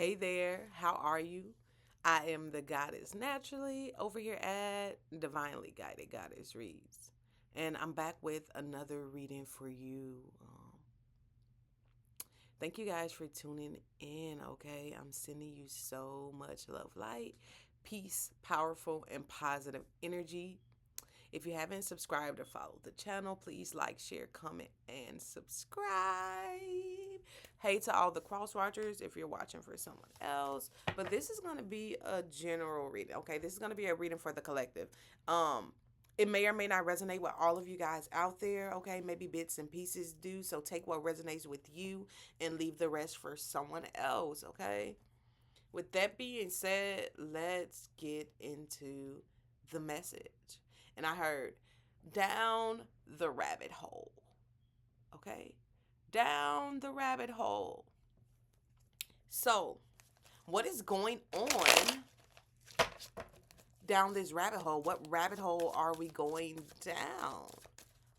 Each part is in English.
Hey there, how are you? I am the goddess naturally over here at Divinely Guided Goddess Reads. And I'm back with another reading for you. Thank you guys for tuning in, okay? I'm sending you so much love, light, peace, powerful, and positive energy. If you haven't subscribed or followed the channel, please like, share, comment, and subscribe. Hey to all the cross watchers if you're watching for someone else. But this is going to be a general reading, okay? This is going to be a reading for the collective. Um, it may or may not resonate with all of you guys out there, okay? Maybe bits and pieces do. So take what resonates with you and leave the rest for someone else, okay? With that being said, let's get into the message. And I heard down the rabbit hole. Okay? Down the rabbit hole. So, what is going on down this rabbit hole? What rabbit hole are we going down?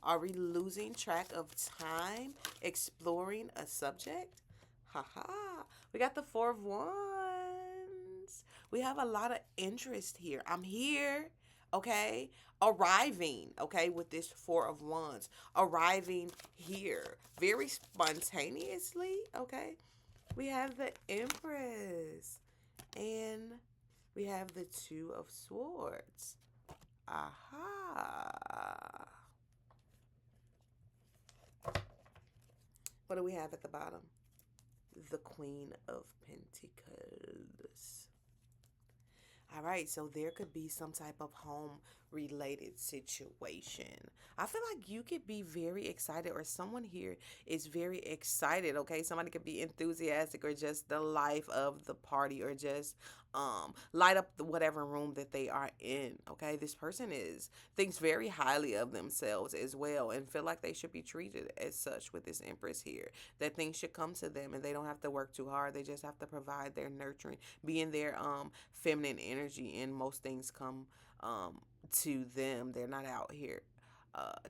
Are we losing track of time exploring a subject? Haha. We got the Four of Wands. We have a lot of interest here. I'm here, okay? Arriving, okay, with this Four of Wands. Arriving here very spontaneously, okay? We have the Empress. And we have the Two of Swords. Aha. What do we have at the bottom? The Queen of Pentacles. All right, so there could be some type of home related situation. I feel like you could be very excited, or someone here is very excited, okay? Somebody could be enthusiastic, or just the life of the party, or just light up the whatever room that they are in, okay? This person is thinks very highly of themselves as well, and feel like they should be treated as such with this Empress here. That things should come to them and they don't have to work too hard. They just have to provide their nurturing, be in their feminine energy, and most things come to them. They're not out here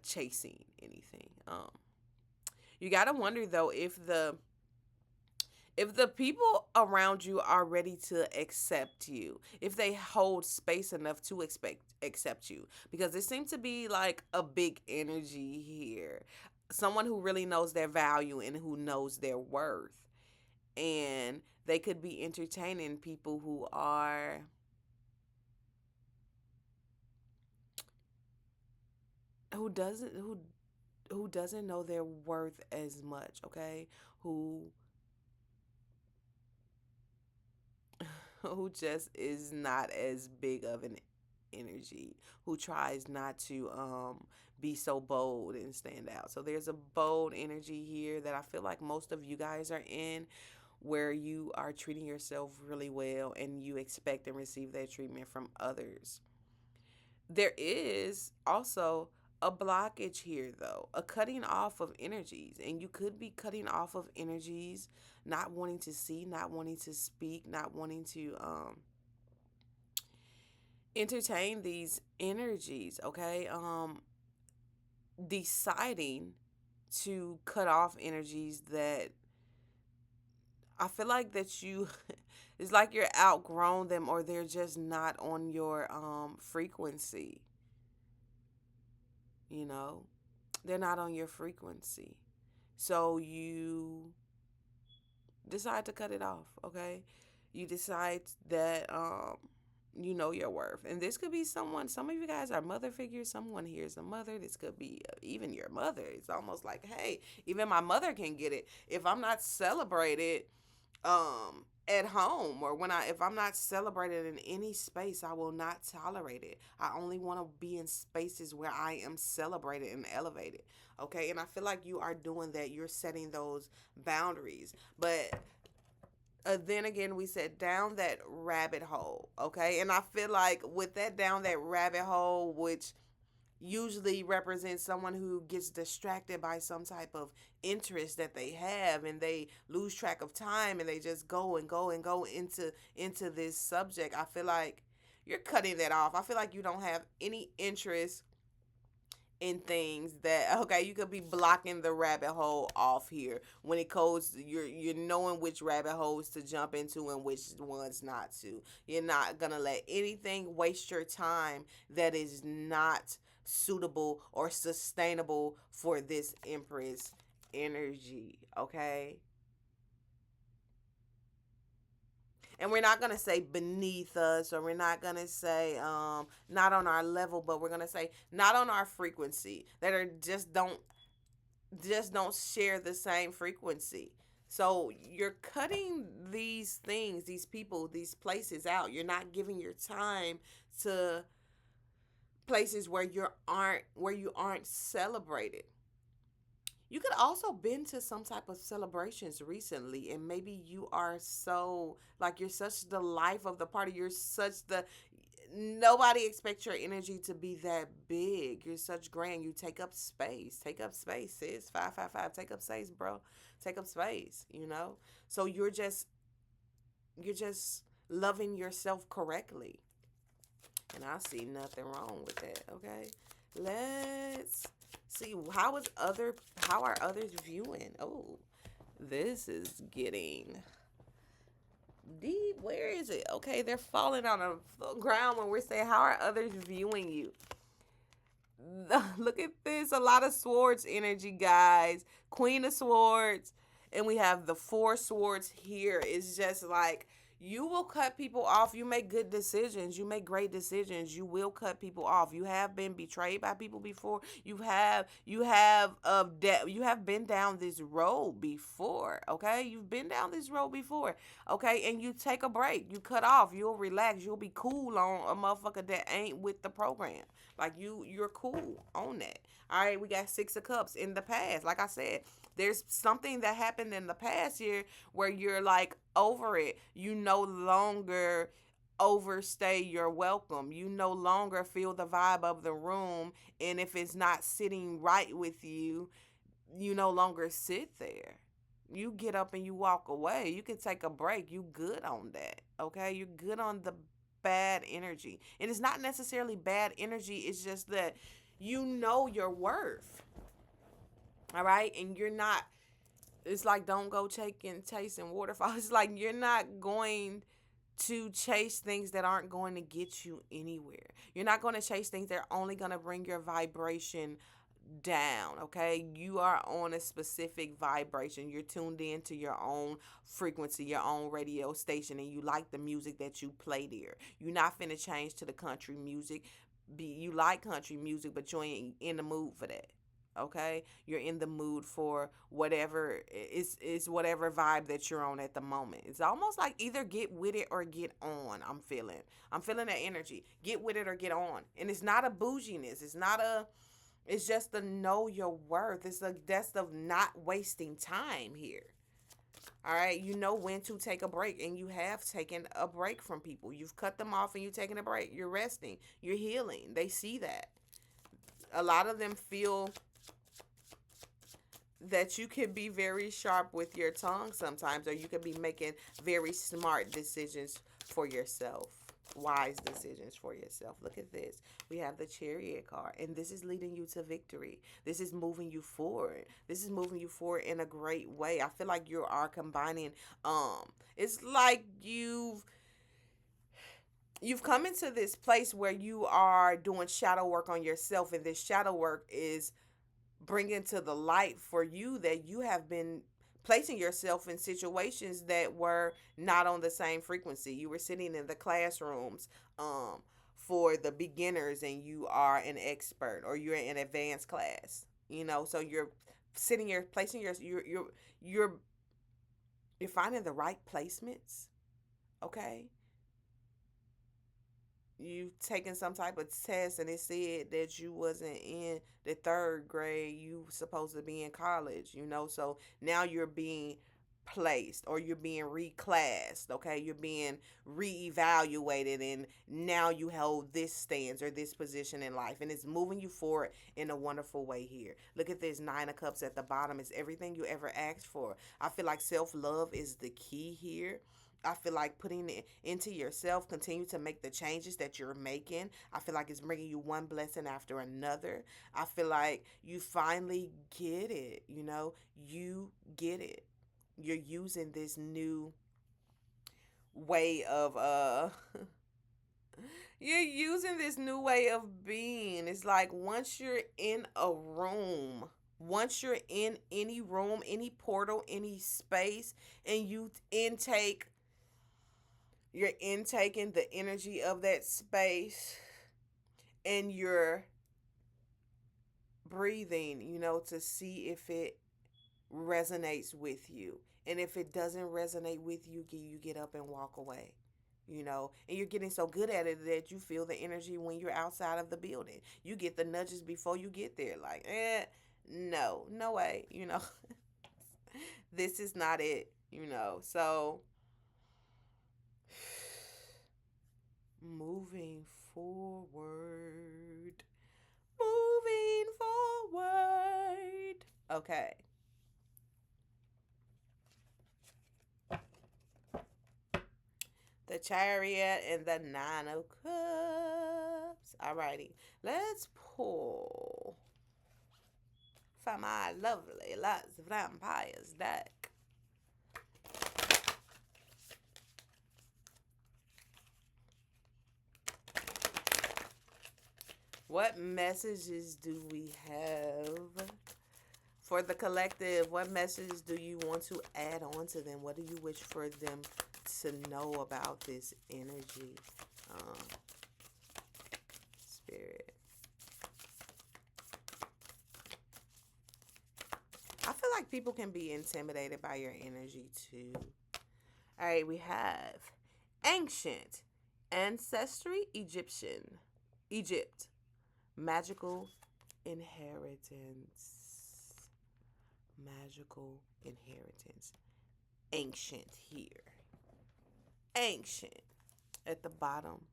chasing anything. You gotta wonder though if the people around you are ready to accept you, if they hold space enough to accept you, because it seems to be like a big energy here. Someone who really knows their value and who knows their worth, and they could be entertaining people who doesn't who doesn't know their worth as much, okay? Who who just is not as big of an energy, who tries not to be so bold and stand out. So there's a bold energy here that I feel like most of you guys are in, where you are treating yourself really well and you expect and receive that treatment from others. There is also a blockage here, though, a cutting off of energies. And you could be cutting off of energies, not wanting to see, not wanting to speak, not wanting to entertain these energies, okay? Deciding to cut off energies that I feel like that you it's like you're outgrown them, or they're just not on your frequency, you know? They're not on your frequency. So you decide to cut it off, okay? You decide that you know your worth. And this could be someone, some of you guys are mother figures, someone here is a mother. This could be even your mother. It's almost like, hey, even my mother can get it. If I'm not celebrated at home, or when I if I'm not celebrated in any space, I will not tolerate it. I only want to be in spaces where I am celebrated and elevated, okay? And I feel like you are doing that. You're setting those boundaries. But then again, we said down that rabbit hole, okay? And I feel like with that down that rabbit hole, which usually represents someone who gets distracted by some type of interest that they have, and they lose track of time, and they just go and go and go into this subject. I feel like you're cutting that off. I feel like you don't have any interest in things that, okay, you could be blocking the rabbit hole off here when it goes, you're knowing which rabbit holes to jump into and which ones not to. You're not gonna let anything waste your time that is not suitable or sustainable for this Empress energy, okay? And we're not going to say beneath us, or we're not going to say not on our level, but we're going to say not on our frequency, that are just don't share the same frequency. So you're cutting these things, these people, these places out. You're not giving your time to places where you aren't celebrated. You could also been to some type of celebrations recently, and maybe you are so, like, you're such the life of the party. You're such the, nobody expects your energy to be that big. You're such grand. You take up space. Take up space, sis. 555. Take up space, bro. Take up space. So you're just loving yourself correctly, and I see nothing wrong with that. Okay, let's see how are others viewing. Oh, this is getting deep. Where is it? Okay, they're falling on the ground when we're saying how are others viewing you. Look at this. A lot of swords energy, guys. Queen of Swords. And we have the Four Swords here. It's just like you will cut people off. You make good decisions. You make great decisions. You will cut people off. You have been betrayed by people before. You have been down this road before. Okay, you've been down this road before. Okay, and you take a break. You cut off. You'll relax. You'll be cool on a motherfucker that ain't with the program. Like you're cool on that. All right, we got Six of Cups in the past. Like I said, there's something that happened in the past year where you're like over it. You no longer overstay your welcome. You no longer feel the vibe of the room. And if it's not sitting right with you, you no longer sit there. You get up and you walk away. You can take a break. You good on that. Okay? You're good on the bad energy. And it's not necessarily bad energy, it's just that you know your worth. All right? And you're not, it's like don't go chasing waterfalls. It's like you're not going to chase things that aren't going to get you anywhere. You're not going to chase things that are only going to bring your vibration down. Okay, you are on a specific vibration. You're tuned in to your own frequency, your own radio station, and you like the music that you play there. You're not finna change to the country music. You like country music, but you ain't in the mood for that. Okay, you're in the mood for whatever is whatever vibe that you're on at the moment. It's almost like either get with it or get on. I'm feeling that energy. Get with it or get on. And it's not a bouginess. It's just the know your worth. It's the that's of not wasting time here. All right, you know when to take a break, and you have taken a break from people. You've cut them off, and you're taking a break. You're resting. You're healing. They see that. A lot of them feel that you can be very sharp with your tongue sometimes, or you can be making very smart decisions for yourself, wise decisions for yourself. Look at this. We have the Chariot card, and this is leading you to victory. This is moving you forward. This is moving you forward in a great way. I feel like you are combining. It's like you've come into this place where you are doing shadow work on yourself, and this shadow work is bringing to the light for you that you have been placing yourself in situations that were not on the same frequency. You were sitting in the classrooms for the beginners, and you are an expert, or you're in advanced class. So you're sitting here placing you're you're finding the right placements. Okay, you taken some type of test, and it said that you wasn't in the third grade, you supposed to be in college. So now you're being placed, or you're being reclassed. Okay, you're being reevaluated, and now you hold this stance or this position in life, and it's moving you forward in a wonderful way here. Look at this Nine of Cups at the bottom. It's everything you ever asked for. I feel like self-love is the key here. I feel like putting it into yourself, continue to make the changes that you're making. I feel like it's bringing you one blessing after another. I feel like you finally get it, you get it. You're using this new way of you're using this new way of being. It's like once you're in a room, once you're in any room, any portal, any space, and you're intaking the energy of that space, and you're breathing, to see if it resonates with you. And if it doesn't resonate with you, you get up and walk away. And you're getting so good at it that you feel the energy when you're outside of the building. You get the nudges before you get there, like, no, no way, this is not it, So, moving forward, moving forward. Okay. The Chariot and the Nine of Cups. Alrighty, let's pull from my lovely Lots of Vampires deck. What messages do we have for the collective? What messages do you want to add on to them? What do you wish for them to know about this energy? Spirit. I feel like people can be intimidated by your energy too. All right, we have ancient ancestry, Egypt, magical inheritance, magical inheritance, ancient here, ancient at the bottom.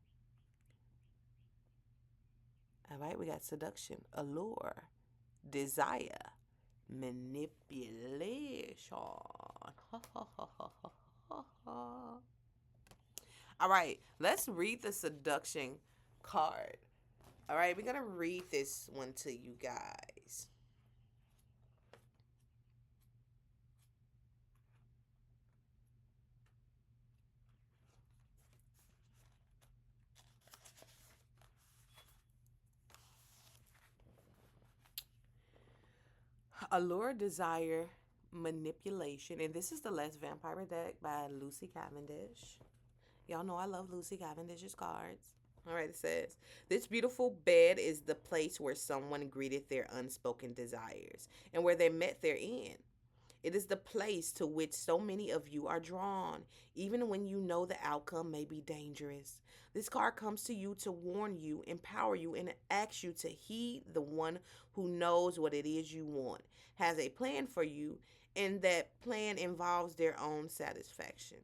All right, we got seduction, allure, desire, manipulation. All right, let's read the seduction card. All right, we're going to read this one to you guys. Allure, desire, manipulation. And this is the Last Vampire deck by Lucy Cavendish. Y'all know I love Lucy Cavendish's cards. All right, it says, this beautiful bed is the place where someone greeted their unspoken desires and where they met their end. It is the place to which so many of you are drawn, even when you know the outcome may be dangerous. This card comes to you to warn you, empower you, and ask you to heed the one who knows what it is you want, has a plan for you, and that plan involves their own satisfaction.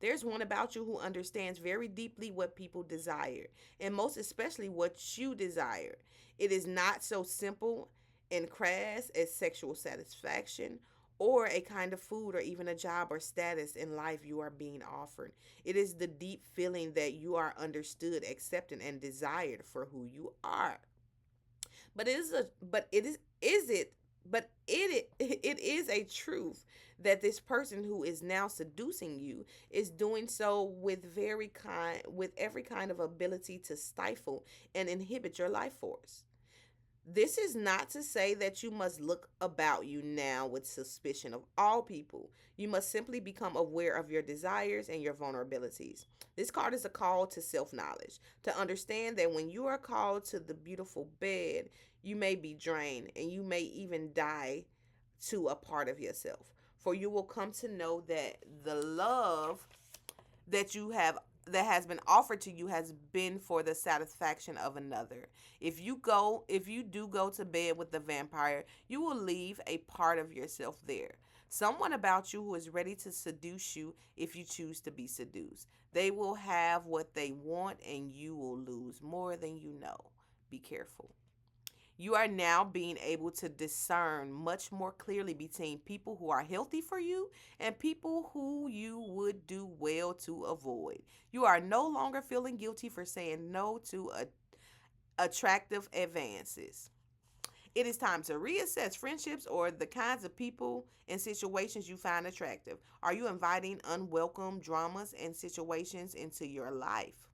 There's one about you who understands very deeply what people desire, and most especially what you desire. It is not so simple and crass as sexual satisfaction or a kind of food or even a job or status in life you are being offered. It is the deep feeling that you are understood, accepted, and desired for who you are. But it is a but it is it but it is a truth that this person who is now seducing you is doing so with every kind of ability to stifle and inhibit your life force. This is not to say that you must look about you now with suspicion of all people. You must simply become aware of your desires and your vulnerabilities. This card is a call to self knowledge, to understand that when you are called to the beautiful bed, you may be drained and you may even die to a part of yourself. For you will come to know that the love that you have that has been offered to you has been for the satisfaction of another. If you do go to bed with the vampire, you will leave a part of yourself there. Someone about you who is ready to seduce you if you choose to be seduced. They will have what they want and you will lose more than you know. Be careful. You are now being able to discern much more clearly between people who are healthy for you and people who you would do well to avoid. You are no longer feeling guilty for saying no to attractive advances. It is time to reassess friendships or the kinds of people and situations you find attractive. Are you inviting unwelcome dramas and situations into your life?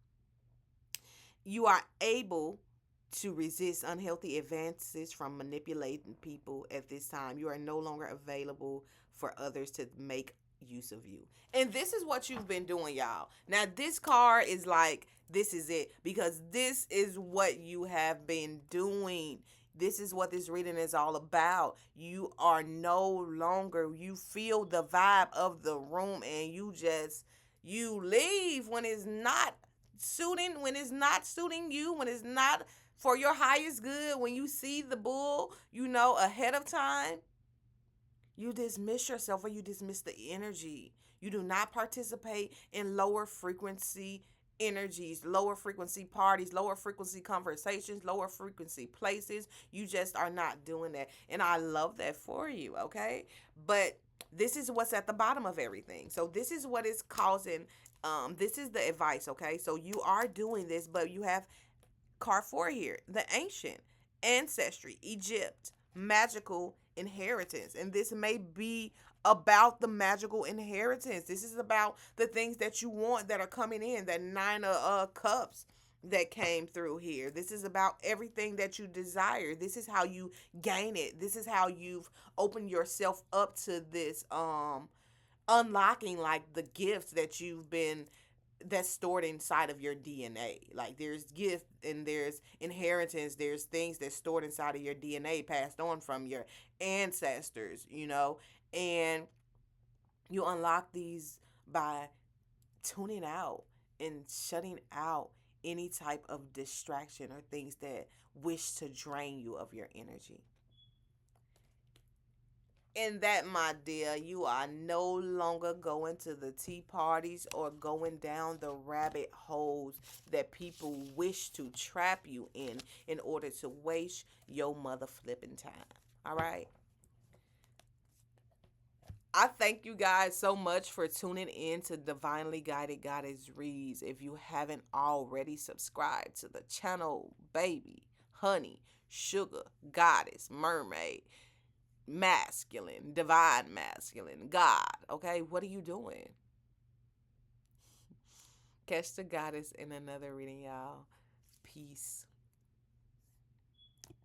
You are able to resist unhealthy advances from manipulating people at this time. You are no longer available for others to make use of you. And this is what you've been doing, y'all. Now, this card is like, this is it, because this is what you have been doing. This is what this reading is all about. You are no longer, you feel the vibe of the room and you leave when it's not suiting you, when it's not for your highest good, when you see the bull, ahead of time, you dismiss yourself or you dismiss the energy. You do not participate in lower frequency energies, lower frequency parties, lower frequency conversations, lower frequency places. You just are not doing that. And I love that for you, okay? But this is what's at the bottom of everything. So this is what is causing this is the advice, okay? So you are doing this, but you have card 4 here, the ancient, ancestry, Egypt, magical inheritance. And this may be about the magical inheritance. This is about the things that you want that are coming in, that 9 of cups that came through here. This is about everything that you desire. This is how you gain it. This is how you've opened yourself up to this unlocking, like the gifts that you've been that's stored inside of your DNA. Like there's gift and there's inheritance, there's things that's stored inside of your DNA passed on from your ancestors, and you unlock these by tuning out and shutting out any type of distraction or things that wish to drain you of your energy. In that, my dear, you are no longer going to the tea parties or going down the rabbit holes that people wish to trap you in order to waste your mother flipping time. All right? I thank you guys so much for tuning in to Divinely Guided Goddess Reads. If you haven't already subscribed to the channel, baby, honey, sugar, goddess, mermaid, masculine, divine masculine, God. Okay, what are you doing? Catch the goddess in another reading, y'all. Peace.